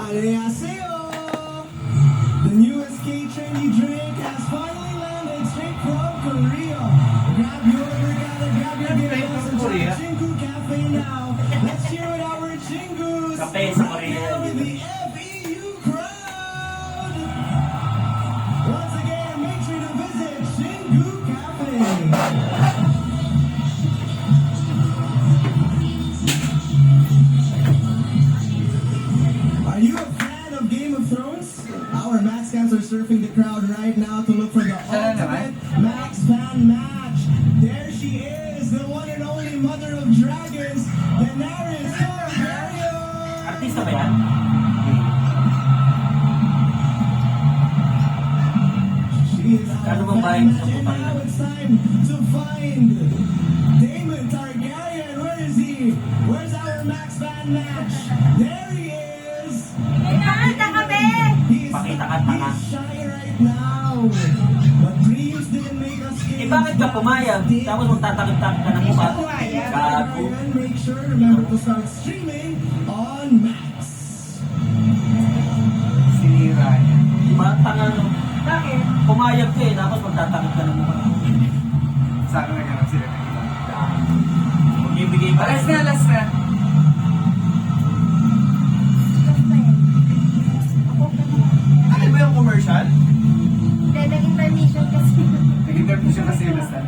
Annyeonghaseyo! The newest K-trendy drink has finally landed straight from Korea. Grab your regatta, grab your giggles, and try Chingu Cafe now. Let's cheer it out for Chingus! Kape sa Korea. With the FEU crowd! Once again, make sure to visit Chingu Cafe. Are you a fan of Game of Thrones? Our Max fans are surfing the crowd right now to look for the ultimate Max fan match. There she is, the one and only mother of dragons, Daenerys Targaryen. Artista ba yan? She is our Ano bang bahay fan sa match, and putang now ina? it's time to find Daemon Targaryen. Where is he? Where's our Max fan match? There he is. Pakita kami! He's Pakita ka, tanga. shy right now. But dreams didn't make us Eh bakit ka pumayag? Tapos magtatakip-takip ka ng mukha? Gago. Make sure remember to start streaming on Max. Sinira niya. Diba? Tanga no? Bakit? Pumayag ka eh, tapos magtatakip ka ng mukha. Sana naghanap sila ng iba. Magbibigay ka. Last na, last na. Ano ba yung commercial? Hindi, naging permission kasi. Nag-interview siya kasi last na.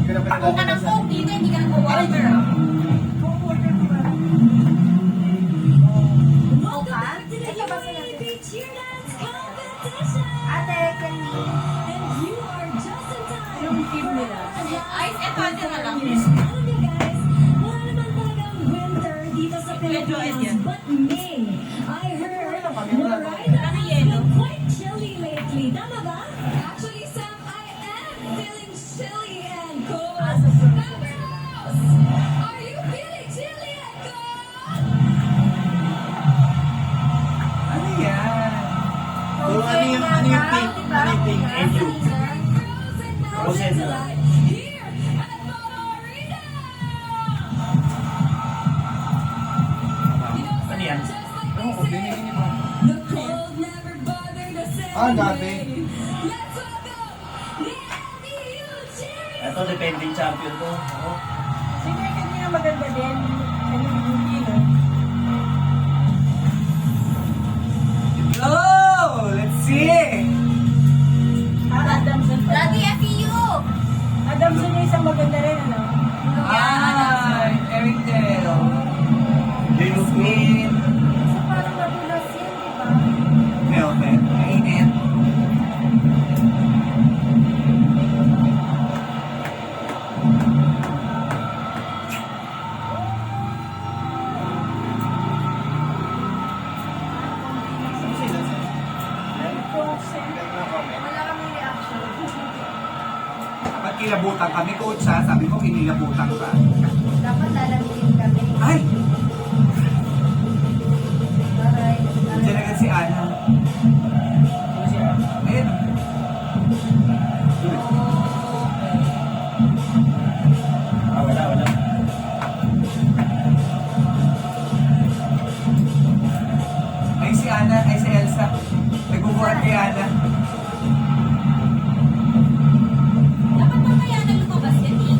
Ako ka ng coke dito, hindi ka ng water. Coke ka? Ito ba sa'yo? Ate, can you? Yung tip nila. Ice and water na lang. Medyo yan. But May, I heard you're quite chilly lately. Tama ba? Actually, Sam, I am feeling chilly and cold. House, are you feeling chilly and cold? Ano yan? So, ano yung pink? Ano yung pink? And you? Frozen na. Here at Mono Arena. Ano yan? Oo, binigyan niya ba? The cold never bothered us Ah, dati. Let's welcome the FEU cheering. Ito, defending champion to. Ako. Sige, kanina maganda din. Ano yung beauty, no? Go! Let's see! Adamson. Lagi FEU! Adamson yung isang maganda rin, ano? Ay, Eric Del. Little Queen. So, parang madulas yan, di ba? Velvet. Mainit. Wala kami reaction. Dapat kilabutan kami, coach ha. Sabi ko, kinilabutan ka. Dapat lalamigin kami. Ay! Aray. Diyan agad si Ana. Ayun. Ah, wala. Ay si Ana, ay si Elsa. Nagbubuhat kay Ana. Dapat mamaya na lumabas yan, eh.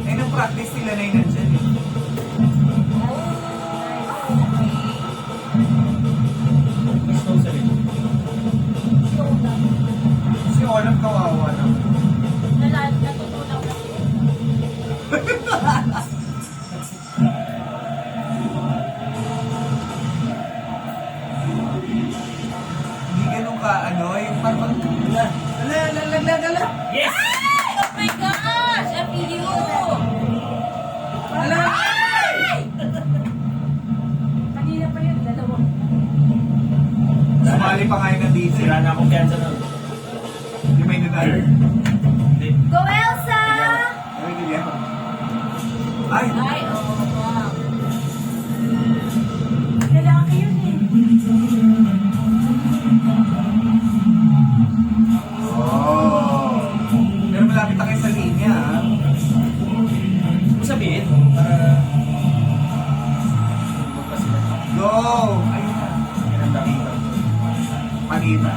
Ay, nung practice nila na yun nandyan eh. Gusto ko sabihin. Si Olaf kawawa no? Natutunaw na siya. Hindi ganun ka, ano, yung parang... Ala! Yes! Oh my gosh! FEU! Ala! Kanina pa yun, dalawa. Sumali pa nga yun ng DJ. Sira na akong cancer nun. Yung may nanalo. Hindi. Go, Elsa! Ay, hindi yan. Ay! Ay, oh, wow. Lalaki yun eh. Oh! Pero malapit na kayo sa linya, ha? Ibig sabihin, para Go! Ayun na. Manita.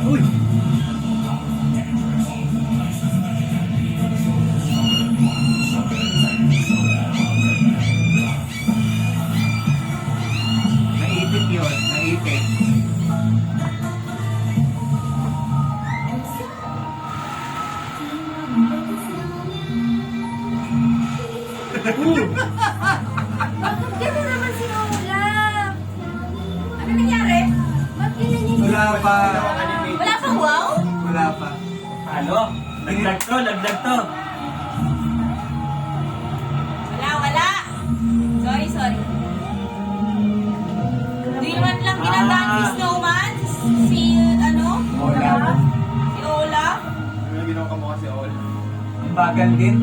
Uy! Naipit yun. Naipit. Bakit gano'n naman si Ola? Ano nangyari? Ba't ganyan yung... Wala pa. Wala pang wow? Wala pa. Halo? Lagdag to, lagdag to. Wala. Sorry. Di man lang ginandaan si Snowman? Si, ano? Ola. Si Ola? Ang bagal din.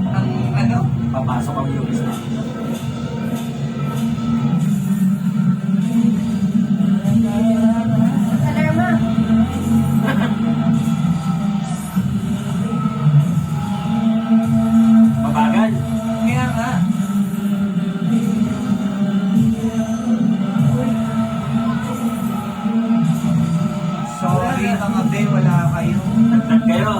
Ang ano? Papasok ang lubis na. Alarma. Mabagal. Kaya nga. Sorry mga be, wala kayo. Lagdag kayo.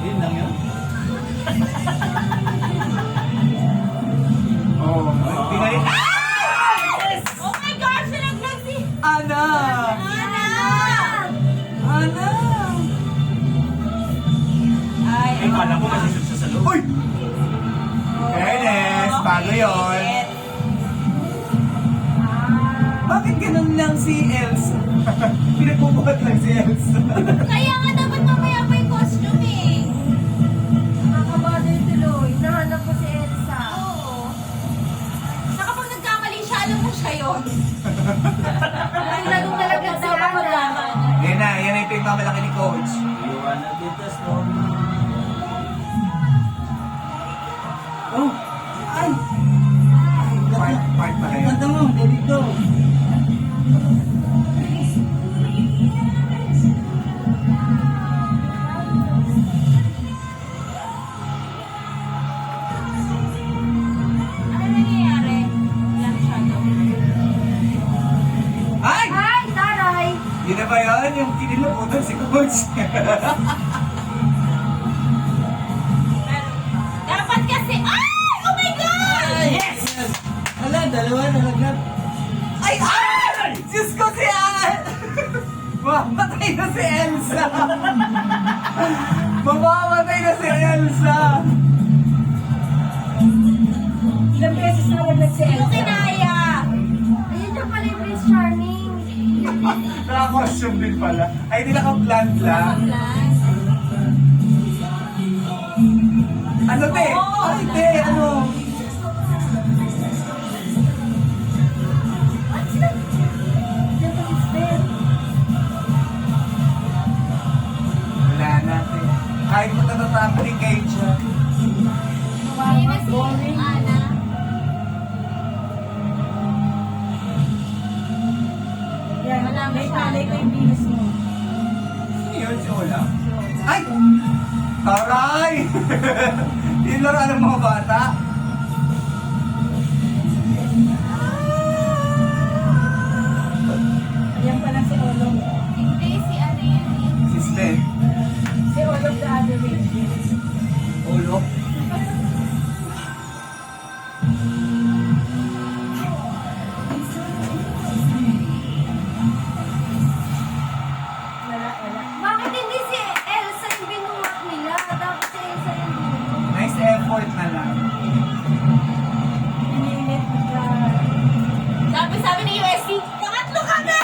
Yun lang yun. Oh, pinalik. Oh my gosh! Sinaglag si... Ana! Ana! Ana! Ay, Ay, kala ko masisip siya sa loob. Uy! Fairness, bago yun. Bakit ganun lang si Elsa? Pinagbubuhat lang si Elsa. Kaya nga dapat mamaya pa yung costume eh. Nakakabother tuloy. Nahanap ko si Elsa. Oo. Saka pag nagkamali siya, alam mo siya yun. Ang lalong talaga si Ana. Yan na, yan ang pinagmamalaki ni Coach. You wanna get the snowman? Oh! Ay! Part pala yun. Ganda mo, there you go. Ano nangyayari? Wala masyado. Ay! Ay, taray! Yun na ba yun? Yung kinilabutan si Coach. Dapat kasi... Ay! Oh my God! Yes! Hala, dalawa nalaglag. Ay! Ay! Diyos ko si Ann! Mamamatay na si Elsa! Mamamatay na si Elsa! Ilang beses na naglag si Sino Elsa. kinaya? Ayun yung pala yung Prince Charming. Naka-costume din pala. Ay, hindi naka-plant lang. Ano, te? Oo. Ay, te, ano? What's that? Wala natin. Kahit matatatamling kayo siya. Ayun na si Ana. Yan, Wala may masyado. talay ko yung bilis mo. Sino yun, si Ola? Ay! Taray! Yung laruan ng mga bata. Yan pala si Olong. Hindi, si ano yun eh. Si Sven. Si Olong the other way. Olo. Wala. Bakit hindi si Elsa yung binuhat nila? Dapat si Elsa yung binuhat. Nice effort na lang. Pinilit na Sabi ni USC, pangatlo kami!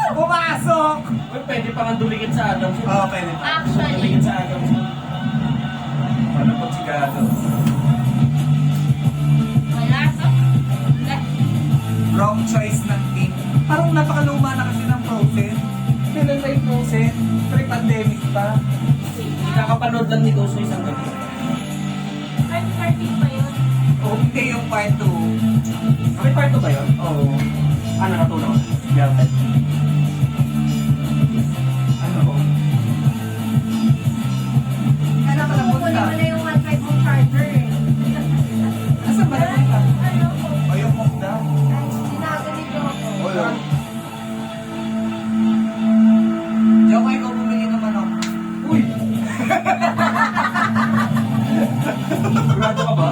Pumasok! Uy, pwede pa nga dulikit sa Adams. Oo, pwede pa. Actually, Dulikit sa Adams. Ano po sigado? wala to. Wrong choice ng team. Parang napakaluma na kasi ng Frozen. Kailan na yung Frozen? Pre-pandemic pa. Kakapanood lang ni Goso isang gabi. 5:30 pa yun. O hindi yung part 2. Okay, part 2 ba yun? Oo. Ano natulog? Velvet. Ano? Kaya pala kukunin punta? mo na yung 1.5 mong charger eh. Nasaan ba naman ka? Ano po? O yung mukda? Ay, ginaganito ako. Wala. Diyan ko ikaw bumili ng manok. Uy! Sigurado ka ba?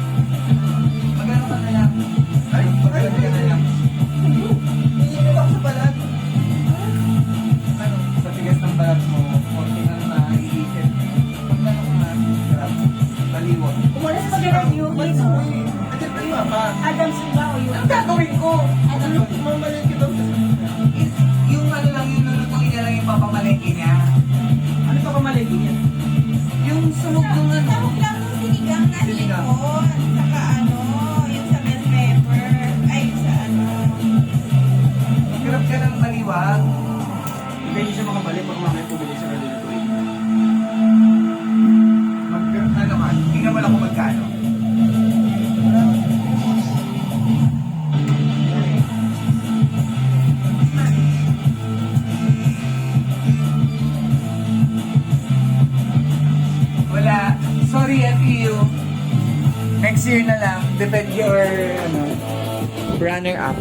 Magano ka na lang. Ay, magano ka na lang. Hindi ako sa balat. Ano, sa tigas ng balat mo, konti na naiisip. Magano ka na, sarap. Baliwag. Umalis pa ka ng UP mo. Andiyan pa yung mama. Adams ba o UP? Ang gagawin ko? Ano? Mamalin kita. Yung ano lang, yung lulutuin niya lang yung papamalengke niya. Ano pa pamalagi niya? Yung sunog ng ano. Tawag lang ng sinigang na Sinigang. hipon. Saka ano, yung sa bell pepper. Ay, sa ano. Hirap ka ng baliwag. Hindi siya makabalik pag mamaya pumili siya ng lutuin. Ano ka? Tingnan mo lang kung magkano. Wala. Sorry, FEU. Next year na lang. Depend your runner-up.